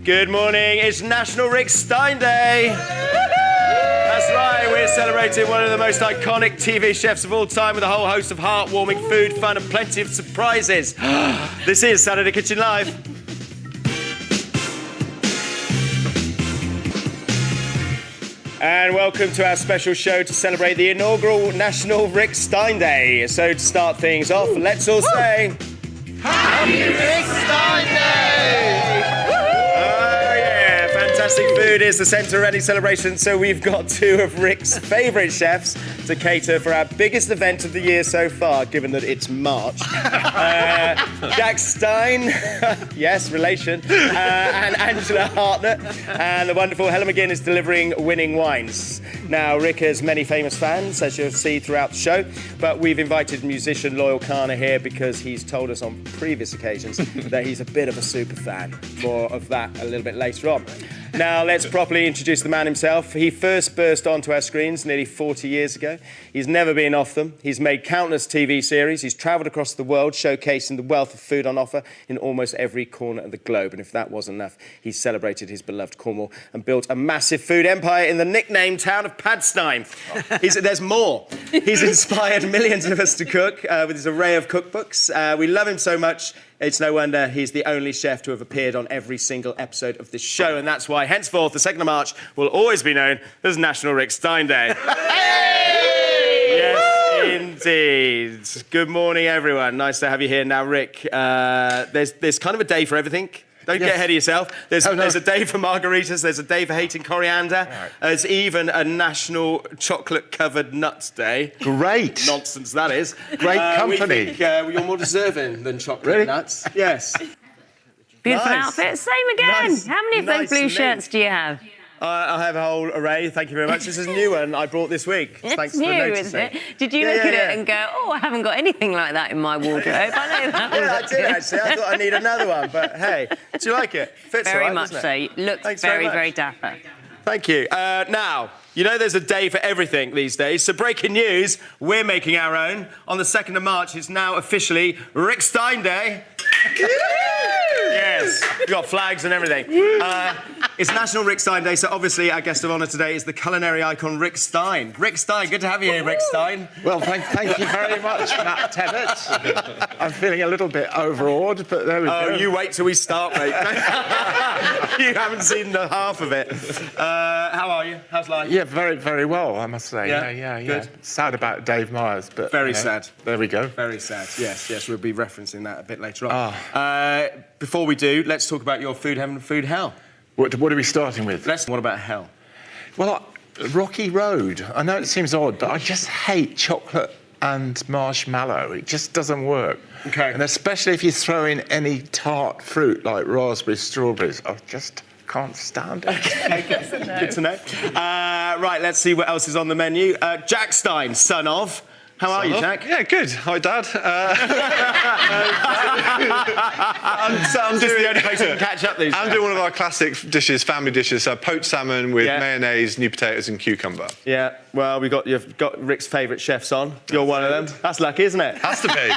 Good morning, it's National Rick Stein Day. That's right, we're celebrating one of the most iconic TV chefs of all time with a whole host of heartwarming food, fun and plenty of surprises. This is Saturday Kitchen Live. And welcome to our special show to celebrate the inaugural National Rick Stein Day. So to start things off, let's all say... Happy Rick Stein Day! Oh yeah, fantastic food is the centre of any celebration, so we've got two of Rick's favourite chefs to cater for our biggest event of the year so far, given that it's March. Jack Stein, yes, relation, and Angela Hartnett, and the wonderful Helen McGinn is delivering winning wines. Now, Rick has many famous fans, as you'll see throughout the show, but we've invited musician Loyal Kana here because he's told us on previous occasions that he's a bit of a super fan. More of that a little bit later on. Now, let's properly introduce the man himself. He first burst onto our screens nearly 40 years ago. He's never been off them. He's made countless TV series. He's travelled across the world, showcasing the wealth of food on offer in almost every corner of the globe. And if that wasn't enough, he's celebrated his beloved Cornwall and built a massive food empire in the nicknamed town of Padstein. There's more. He's inspired millions of us to cook with his array of cookbooks. We love him so much. It's no wonder he's the only chef to have appeared on every single episode of this show, and that's why, henceforth, the 2nd of March will always be known as National Rick Stein Day. Hey! Yes, indeed. Good morning, everyone. Nice to have you here. Now, Rick, there's kind of a day for everything. Don't get ahead of yourself. There's a day for margaritas, there's a day for hating coriander, there's even a National Chocolate-Covered Nuts Day. Great. Nonsense, that is. Great company. We think you're more deserving than chocolate nuts. Yes. Beautiful outfit. Same again. Nice. How many of those blue shirts do you have? I have a whole array, thank you very much. This is a new one I brought this week. Thanks It's for new, noticing. isn't it? Did you look at it and go, oh, I haven't got anything like that in my wardrobe? I know that. Yeah, I did actually. I thought I need another one, but hey, do you like it? Fits Very all right, much doesn't it? so. Looks Thanks very, much. very dapper. Thank you. Now, you know there's a day for everything these days, so breaking news, we're making our own. On the 2nd of March, it's now officially Rick Stein Day. Yes, we've got flags and everything. It's National Rick Stein Day, so obviously our guest of honour today is the culinary icon Rick Stein. Rick Stein, good to have you here, Rick Stein. Well, thank you very much, Matt Tebbutt. I'm feeling a little bit overawed, but there we go. Oh, you wait till we start, mate. You haven't seen the half of it. How are you? How's life? Yeah, very, very well, I must say. Yeah. Good. Sad about Dave Myers, but... Very sad. There we go. Very sad, yes, we'll be referencing that a bit later on. Before we do, let's talk about your food heaven and food hell. What are we starting with? What about hell? Well, Rocky Road. I know it seems odd, but I just hate chocolate and marshmallow. It just doesn't work. Okay. And especially if you throw in any tart fruit like raspberries, strawberries, I just can't stand it. Okay, good to know. Right, let's see what else is on the menu. Jack Stein, son of... How are you, Jack? Yeah, good. Hi, Dad. I'm just the only place who can catch up these. I'm doing one of our classic dishes, family dishes, poached salmon with mayonnaise, new potatoes and cucumber. Yeah, well, you've got Rick's favourite chefs on. You're one of them. That's lucky, isn't it? Has to be.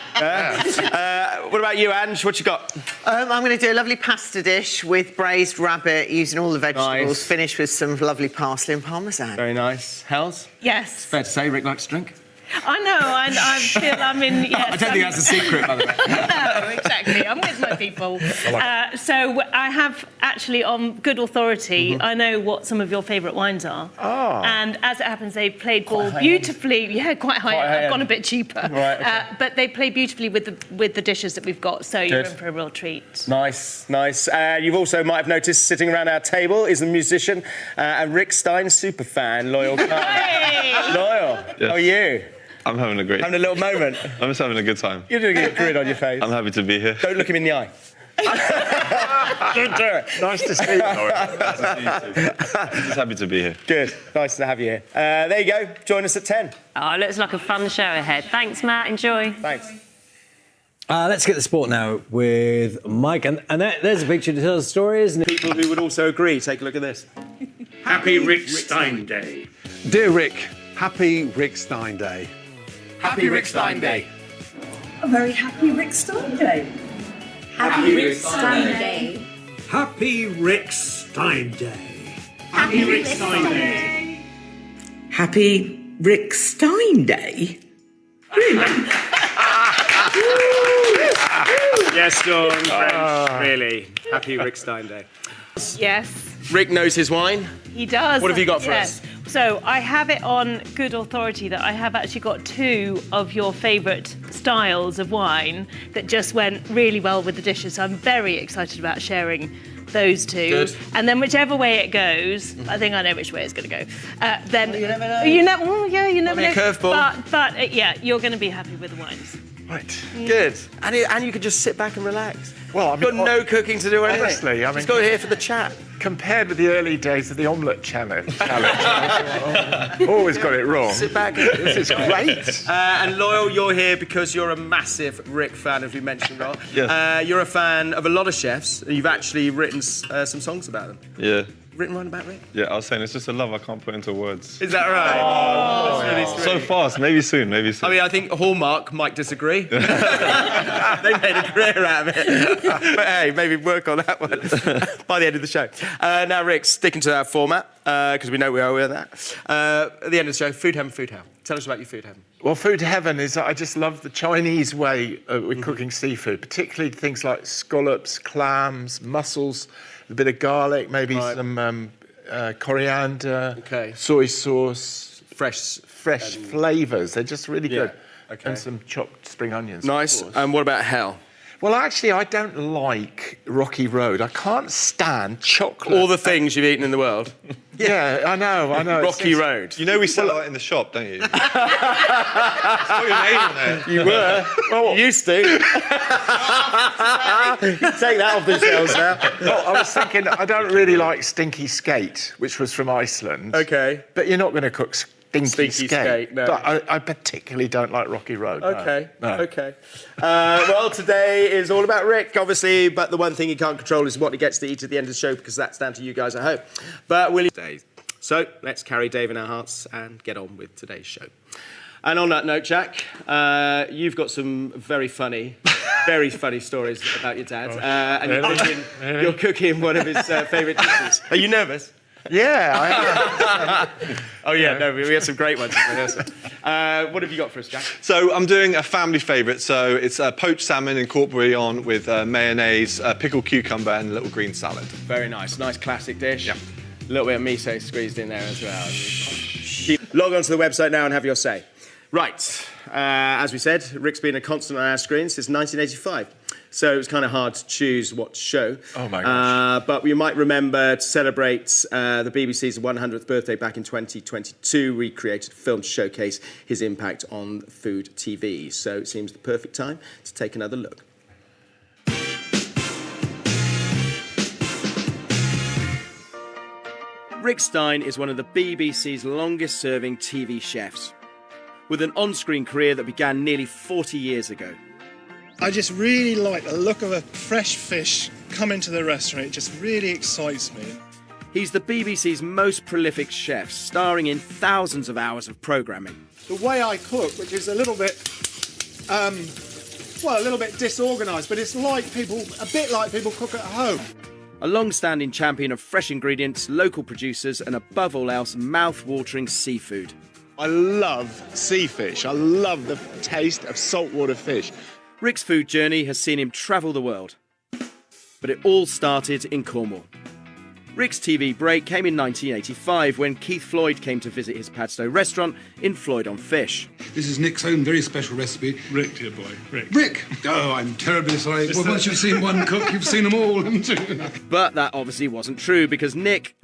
What about you, Ange? What you got? I'm going to do a lovely pasta dish with braised rabbit using all the vegetables, finished with some lovely parsley and parmesan. Very nice. Hells? Yes. Fair to say, Rick likes to drink. I know, I feel I'm in... Yes, I don't think that's a secret, by the way. No, exactly. I'm with my people. So I have actually, on good authority, I know what some of your favourite wines are. Oh. And as it happens, they've played ball beautifully. Yeah, quite high. I've gone a bit cheaper. Right, okay. But they play beautifully with the dishes that we've got, so you're in for a real treat. Nice. You've also might have noticed sitting around our table is the musician and Rick Stein super fan, Loyal Khan. Hey! Loyal, Yes. how are you? I'm having a great... Having a little moment. I'm just having a good time. You're doing a grin on your face. I'm happy to be here. Don't look him in the eye. Don't do it. Nice to see you, Laura. Nice to see you too. I'm just happy to be here. Good. Nice to have you here. There you go. Join us at 10. Oh, looks like a fun show ahead. Thanks, Matt. Enjoy. Thanks. Let's get the sport now with Mike. And there's a picture to tell the story, isn't it? People who would also agree, take a look at this. Happy Rick Stein Day. Dear Rick, happy Rick Stein Day. Happy Rick Stein Day. A very happy Rick Stein Day. Happy Rick Stein Day. Happy Rick Stein Day. Happy Rick Stein Day. Happy Rick Stein Day? Yes, Dawn, French, really. Happy Rick Stein Day. Yes, Rick knows his wine. he does. What have you got for Yes. So I have it on good authority that I have actually got 2 of your favourite styles of wine that just went really well with the dishes. So I'm very excited about sharing those 2. Good. And then whichever way it goes, I think I know which way it's going to go. Then you never know. You never, well, yeah, you never Might know. be a curveball. But yeah, you're going to be happy with the wines. Right. Good. And you can just sit back and relax. Well, I mean, You've got no cooking to do anything. honestly, I mean, just go here for the chat. compared with the early days of the omelette challenge, always got it wrong. Sit back. This is great. And Loyal, you're here because you're a massive Rick fan, as we mentioned, Rob. Yes. You're a fan of a lot of chefs, and you've actually written some songs about them. Yeah. Written one about Rick? Yeah, I was saying it's just a love I can't put into words. Is that right? Oh, that's really So sweet. fast, maybe soon, maybe soon. I mean, I think Hallmark might disagree. They made a career out of it. But hey, maybe work on that one by the end of the show. Now, Rick, sticking to our format, because we know we are with that. At the end of the show, food heaven, food hell. Tell us about your food heaven. Well, food heaven is, I just love the Chinese way with cooking seafood, particularly things like scallops, clams, mussels, a bit of garlic, maybe some coriander, soy sauce, fresh flavours. They're just really good. Okay. And some chopped spring onions. Nice. And what about hell? Well, actually, I don't like Rocky Road. I can't stand chocolate. All the things you've eaten in the world. Yeah, I know. Rocky Road. You know we sell that in the shop, don't you? Got your name on it. You were. Well, you used to. You can take that off the shelves now. Well, I was thinking, I don't really like stinky skate, which was from Iceland. Okay. But you're not going to cook stinky skate. No. But I particularly don't like Rocky Road. no. Okay. No. Okay. Well, today is all about Rick, obviously, but the one thing he can't control is what he gets to eat at the end of the show, because that's down to you guys at home. But will you? So let's carry Dave in our hearts and get on with today's show. And on that note, Jack, you've got some very funny stories about your dad, and you're cooking one of his favourite dishes. Are you nervous? Yeah, I am. Oh, yeah, no, we had some great ones. What have you got for us, Jack? So I'm doing a family favourite. So it's poached salmon in court bouillon with mayonnaise, pickled cucumber and a little green salad. Very nice. Nice classic dish. Yeah. A little bit of miso squeezed in there as well. Log on to the website now and have your say. Right. As we said, Rick's been a constant on our screens since 1985. So it was kind of hard to choose what to show. Oh, my gosh. But you might remember, to celebrate the BBC's 100th birthday back in 2022, we created a film to showcase his impact on food TV. So it seems the perfect time to take another look. Rick Stein is one of the BBC's longest-serving TV chefs, with an on-screen career that began nearly 40 years ago. I just really like the look of a fresh fish come into the restaurant. It just really excites me. He's the BBC's most prolific chef, starring in thousands of hours of programming. The way I cook, which is a little bit, a little bit disorganised, but it's like a bit like people cook at home. A long-standing champion of fresh ingredients, local producers, and above all else, mouth-watering seafood. I love sea fish. I love the taste of saltwater fish. Rick's food journey has seen him travel the world. But it all started in Cornwall. Rick's TV break came in 1985 when Keith Floyd came to visit his Padstein restaurant in Floyd on Fish. This is Nick's own very special recipe. Rick, dear boy, Rick. Rick! Oh, I'm terribly sorry. Well, once you've seen one cook, you've seen them all, haven't you? But that obviously wasn't true, because Rick,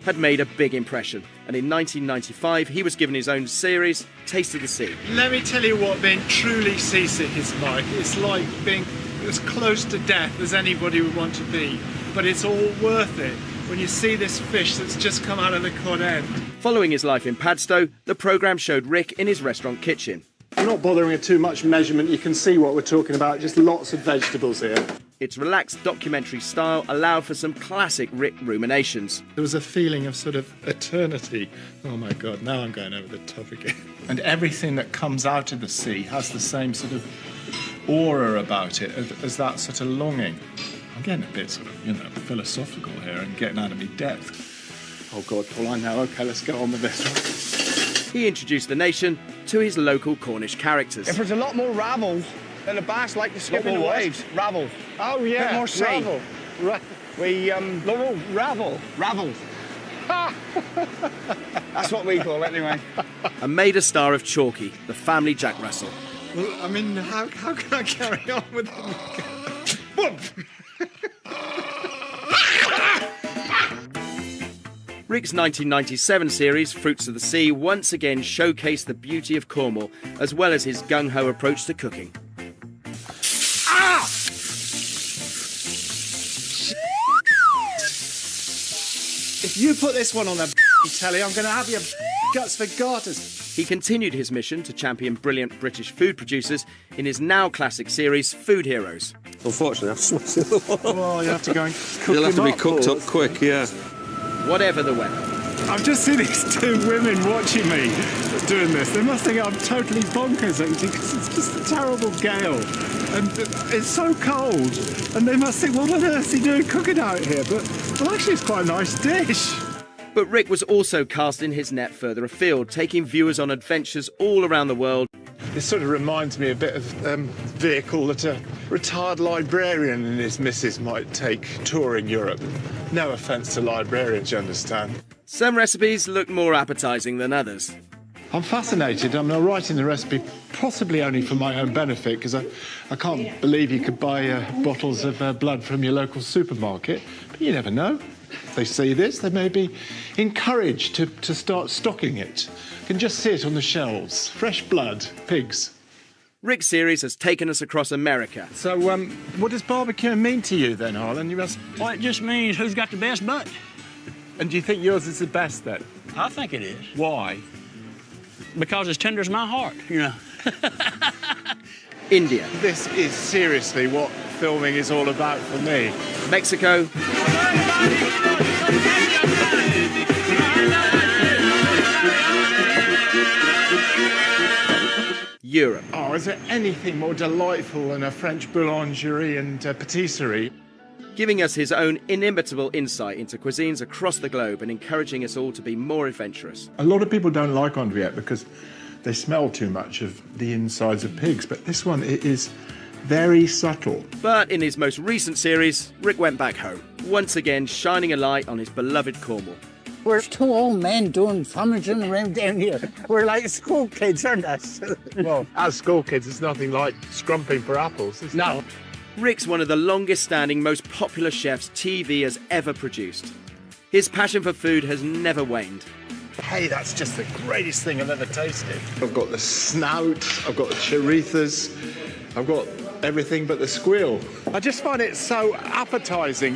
had made a big impression. And in 1995, he was given his own series, Taste of the Sea. Let me tell you what being truly seasick is like. It's like being as close to death as anybody would want to be. But it's all worth it when you see this fish that's just come out of the cod end. Following his life in Padstow, the programme showed Rick in his restaurant kitchen. I'm not bothering with too much measurement. You can see what we're talking about, just lots of vegetables here. Its relaxed documentary style allowed for some classic Rick ruminations. There was a feeling of sort of eternity. Oh my God, now I'm going over the top again. And everything that comes out of the sea has the same sort of aura about it as that sort of longing. I'm getting a bit sort of, philosophical here and getting out of my depth. Oh, God, Paul, I know. OK, let's get on with this one. He introduced the nation to his local Cornish characters. If there's a lot more rabble than the bass like to skip in the waves. Rabble. Oh, yeah. Bit more sea. Ravel. Ravel. Ravel. That's what we call it, anyway. And made a star of Chalky, the family Jack Russell. Well, I mean, how can I carry on with them? Rick's 1997 series, Fruits of the Sea, once again showcased the beauty of Cornwall, as well as his gung-ho approach to cooking. Ah! If you put this one on the telly, I'm going to have your guts for garters. He continued his mission to champion brilliant British food producers in his now classic series, Food Heroes. Unfortunately, I've smashed the other one. Well, you have to go and cook You'll have to them be cooked up quick, yeah. Whatever the weather. I've just seen these two women watching me doing this. They must think I'm totally bonkers, because it's just a terrible gale. And it's so cold. And they must think, what on earth are you doing cooking out here? But, well, actually, it's quite a nice dish. But Rick was also casting his net further afield, taking viewers on adventures all around the world. This sort of reminds me a bit of vehicle that a retired librarian and his missus might take touring Europe. No offence to librarians, you understand. Some recipes look more appetising than others. I'm fascinated. I'm writing the recipe possibly only for my own benefit, because I can't believe you could buy bottles of blood from your local supermarket. But you never know. If they see this, they may be encouraged to start stocking it. You can just see it on the shelves. Fresh blood, pigs. Rick's series has taken us across America. So, what does barbecue mean to you then, Harlan? You must... Well, it just means who's got the best butt. And do you think yours is the best then? I think it is. Why? Because it's tender as my heart, India. This is seriously what filming is all about for me. Mexico. Europe. Oh, is there anything more delightful than a French boulangerie and patisserie? Giving us his own inimitable insight into cuisines across the globe and encouraging us all to be more adventurous. A lot of people don't like Andriette because they smell too much of the insides of pigs, but this one, it is very subtle. But in his most recent series, Rick went back home, once again shining a light on his beloved Cornwall. We're two old men doing rummaging around down here. We're like school kids, aren't us? Well, as school kids, it's nothing like scrumping for apples, is it? No. Rick's one of the longest-standing, most popular chefs TV has ever produced. His passion for food has never waned. Hey, that's just the greatest thing I've ever tasted. I've got the snout, I've got the chorithas, I've got everything but the squeal. I just find it so appetising,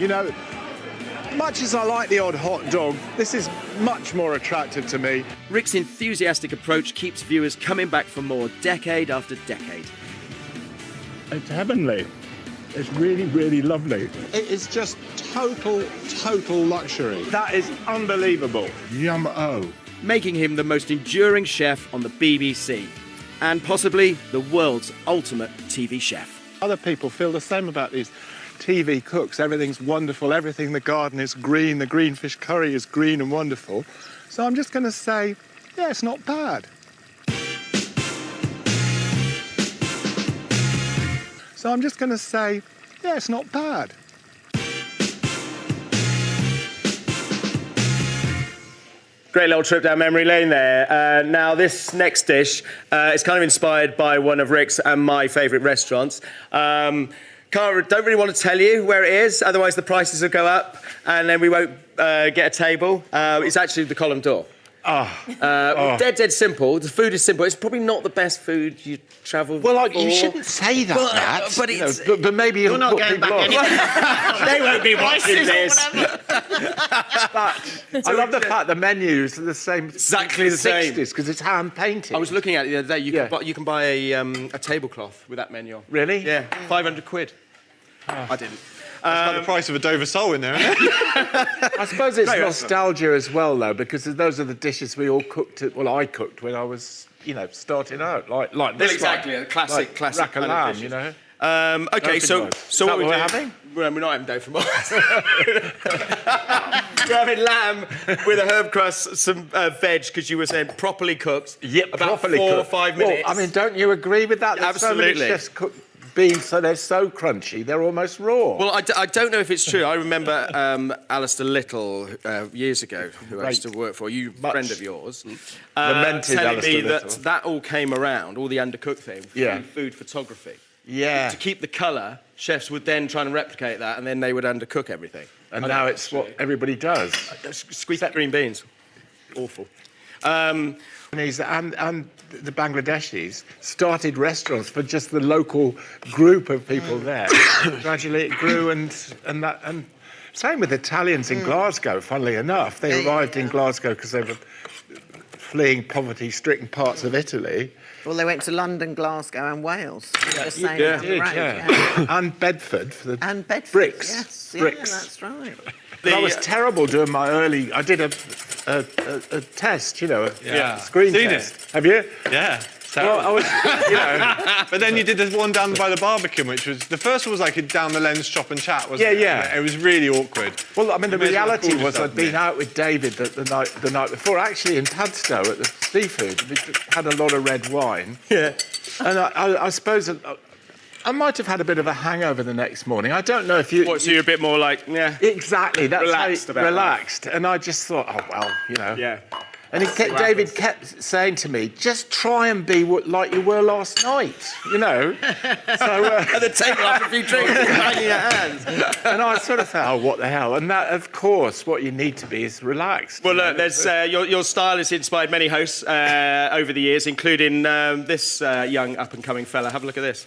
Much as I like the odd hot dog, this is much more attractive to me. Rick's enthusiastic approach keeps viewers coming back for more, decade after decade. It's heavenly. It's really, really lovely. It is just total luxury. That is unbelievable. Yum-oh. Making him the most enduring chef on the BBC, and possibly the world's ultimate TV chef. Other people feel the same about these TV cooks. Everything's wonderful, everything in the garden is green, the green fish curry is green and wonderful. So I'm just going to say, yeah, it's not bad. So I'm just going to say, yeah, it's not bad. Great little trip down memory lane there. Now, this next dish is kind of inspired by one of Rick's and my favourite restaurants. Don't really want to tell you where it is, otherwise the prices will go up and then we won't get a table. It's actually the Column d'Or. Dead simple. The food is simple. It's probably not the best food you travel for. Well, you shouldn't say that. But it's... but maybe you're not going back anyway. They won't be watching this. But I love the fact the menus are the same. Exactly the same. Because it's hand painted. I was looking at it the other day. You can buy a tablecloth with that menu on. Really? Yeah, 500 quid. I didn't. That's about the price of a Dover sole in there, isn't it? I suppose it's nostalgia as well, though, because those are the dishes we all cooked. I cooked when I was, starting out, like this. Exactly, one. A classic rack of kind lamb, of dishes. Okay, so what we're having? we're not having dough from Mars. We're having lamb with a herb crust, some veg, because you were saying properly cooked. Yep, about properly 4 or cooked. 5 minutes. Well, I mean, don't you agree with that? There's Absolutely. So many chefs cook beans, so they're so crunchy, they're almost raw. Well, I don't know if it's true. I remember Alistair Little years ago, who I used to work for, friend of yours, Lamented telling Alistair me Little. that all came around, all the undercooked thing, Yeah. food photography. Yeah. To keep the colour, chefs would then try and replicate that, and then they would undercook everything. And now it's what everybody does. Squeeze that green beans. Awful. And the Bangladeshis started restaurants for just the local group of people there. Gradually it grew, and same with Italians in Glasgow. Funnily enough, they arrived in Glasgow because they were fleeing poverty-stricken parts of Italy. Well, they went to London, Glasgow, and Wales. Just saying Yeah, down the road, yeah. And Bedford for the bricks. Yes, bricks. Yeah, that's right. I was terrible doing my early. I did a test, a screen test. Have you? Yeah. Well, I was, But then you did this one down by the Barbican, which was the first one was like down the lens, chop and chat, wasn't it? Yeah. It was really awkward. Well, I mean, the reality was yourself, I'd been out with David the night before, actually in Padstein at the seafood. We had a lot of red wine. Yeah. And I suppose I might have had a bit of a hangover the next morning. I don't know if you... So you're a bit more like, yeah... Exactly. That's relaxed about relaxed. And I just thought, oh, well, Yeah. And David kept saying to me, just try and be like you were last night, So, at the table after a few drinks, banging your hands. And I sort of thought, oh, what the hell? And that, of course, what you need to be is relaxed. Well, look, there's your style has inspired many hosts over the years, including this young up-and-coming fella. Have a look at this.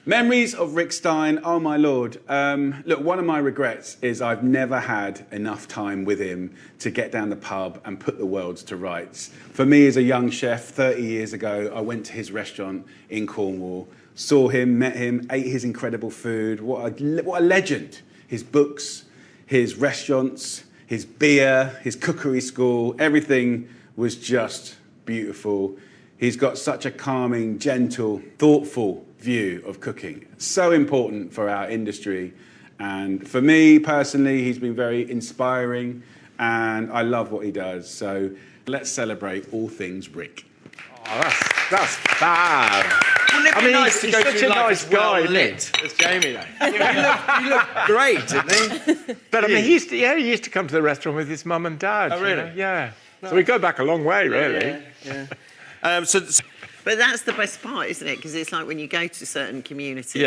Memories of Rick Stein, oh my lord. Look, one of my regrets is I've never had enough time with him to get down the pub and put the worlds to rights. For me as a young chef, 30 years ago, I went to his restaurant in Cornwall, saw him, met him, ate his incredible food. What a legend. His books, his restaurants, his beer, his cookery school, everything was just beautiful. He's got such a calming, gentle, thoughtful view of cooking. So important for our industry. And for me, personally, he's been very inspiring and I love what he does. So let's celebrate all things Rick. Oh, that's fab. Wouldn't it be nice to he's go such through a life nice as guy, well lit as Jamie, though? You look great, didn't he? But I mean, he used to come to the restaurant with his mum and dad. Oh, really? Yeah. So we go back a long way, really. Yeah. But that's the best part, isn't it? Because it's like when you go to certain communities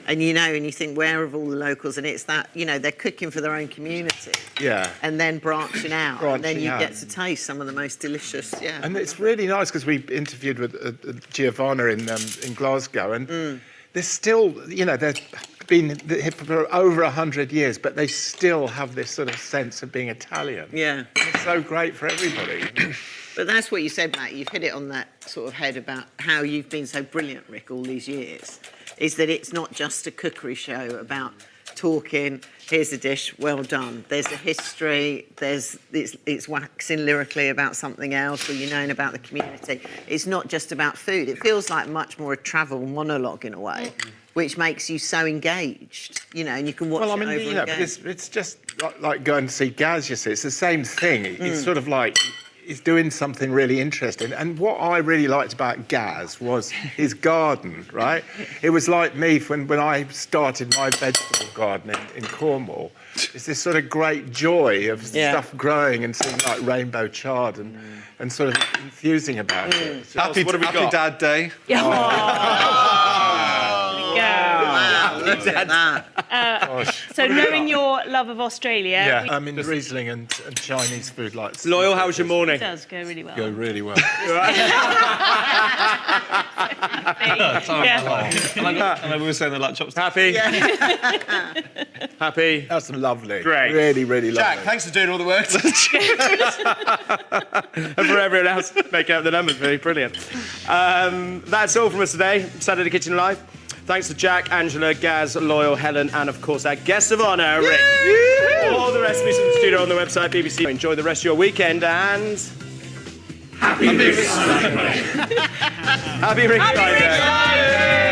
and and you think, where are all the locals? And it's that, they're cooking for their own community. Yeah. And then branching out. And then you get to taste some of the most delicious, And it's really nice because we interviewed with Giovanna in Glasgow and there's still, they've been for over 100 years, but they still have this sort of sense of being Italian. Yeah. It's so great for everybody. But that's what you said, Matt. You've hit it on that sort of head about how you've been so brilliant, Rick, all these years, is that it's not just a cookery show about talking, here's a dish, well done. There's a history, it's waxing lyrically about something else, or you're knowing about the community. It's not just about food. It feels like much more a travel monologue in a way, which makes you so engaged, and you can watch it over again. It's just like going to see Gaz, you see. It's the same thing. It's sort of like... He's doing something really interesting. And what I really liked about Gaz was his garden, right? It was like me when I started my vegetable garden in Cornwall. It's this sort of great joy of stuff growing and seeing like rainbow chard and sort of enthusing about it. So Happy Dad Day. Look at that. So knowing your love of Australia... I mean, Riesling and Chinese food like... Loyal, how was your morning? It does go really well. Go really well. And we were saying the lat chops. Happy? Happy? That's lovely. Great. Really, really lovely. Jack, thanks for doing all the work. And for everyone else, making up the numbers. Really brilliant. That's all from us today. Saturday Kitchen Live. Thanks to Jack, Angela, Gaz, Loyal, Helen, and of course our guest of honour, Rick. All the recipes from the studio on the website, BBC. Enjoy the rest of your weekend and... Happy Rick Stein Day. Happy Rick Stein Day.